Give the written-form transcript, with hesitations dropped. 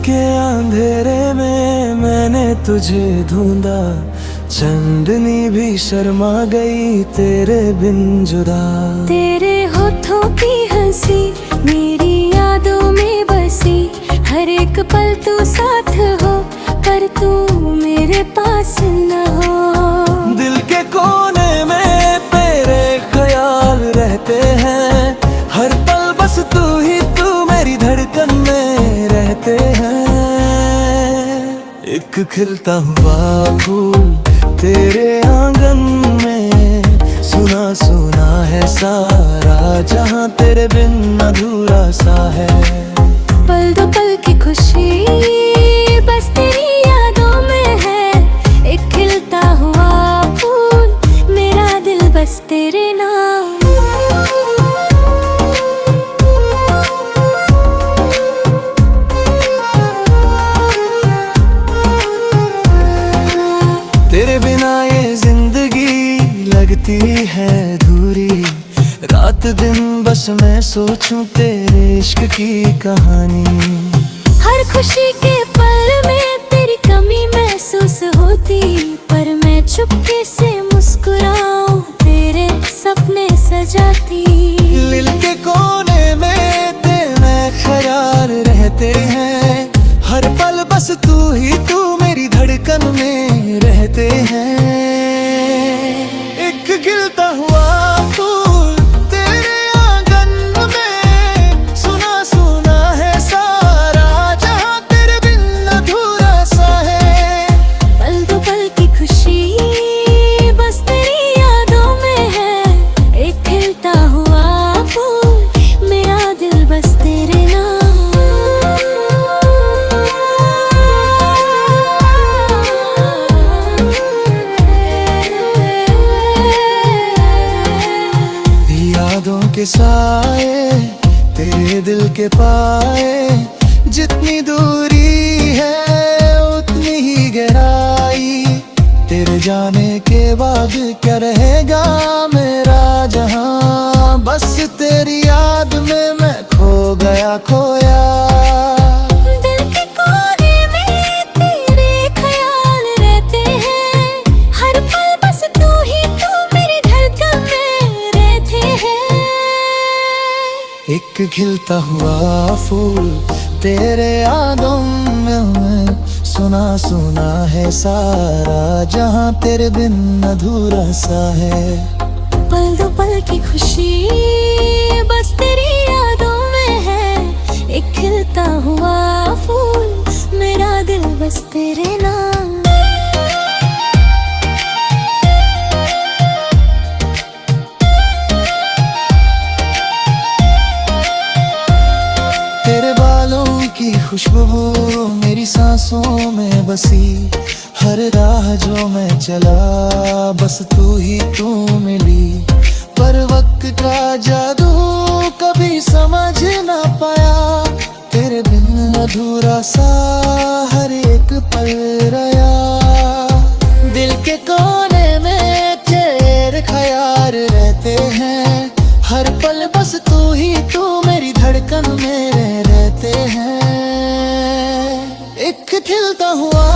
के अंधेरे में मैंने तुझे ढूंढा, चांदनी भी शर्मा गई तेरे बिन जुदा। तेरे होठों की हंसी मेरी यादों में बसी, हर एक पल तू साथ हो पर तू मेरे पास न हो। दिल के कोने में तेरे ख्याल रहते हैं, हर पल बस तू ही तू मेरी धड़कन में रहते हैं। एक खिलता हुआ फूल तेरे आंगन में, सुना सुना है सारा जहां तेरे बिन अधूरा सा है। पल दो पल की खुशी बस तेरी यादों में है, एक खिलता हुआ फूल मेरा दिल बस तेरे नाम। तेरे बिना ये जिंदगी लगती है अधूरी, रात दिन बस मैं सोचूं तेरे इश्क की कहानी। हर खुशी के पल में तेरी कमी महसूस होती, पर मैं चुपके से मुस्कुराऊं तेरे सपने सजाती। दिल के कोने में तेरे ख्याल रहते हैं, हर पल बस तू ही तू मेरी धड़कन में रहते हैं। एक खिलता हुआ फूल तेरे आंगन में, सुना सुना है सारा जहां तेरे बिन अधूरा सा है। पल दो पल की खुशी बस तेरी यादों में है, एक खिलता हुआ फूल मेरा दिल बस तेरे नाम। यादों के साए तेरे दिल के पाए, जितनी दूरी है उतनी ही गहराई। तेरे जाने के बाद क्या रहेगा मेरा जहां, बस तेरी याद में मैं खो गया खोया। दिल के कोने में तेरे ख्याल रहते हैं, हर पल बस तू ही तू मेरी धड़कन में रहते हैं। एक खिलता हुआ फूल तेरे यादों में, सुना सुना है सारा जहां तेरे बिन अधूरा सा है। पल दो पल की खुशी बस तेरी यादों में है, एक खिलता हुआ फूल मेरा दिल बस तेरे नाम। तेरे बालों की खुशबू मेरी सांसों में बसी, हर राह जो मैं चला बस तू ही तू मिली। पर वक्त का जादू कभी समझ ना पाया, तेरे बिन अधूरा सा हर एक पल रहा। दिल के कोने में तेरे ख्याल रहते हैं, हर पल बस तू ही तू मेरी धड़कन में रहते हैं। एक खिलता हुआ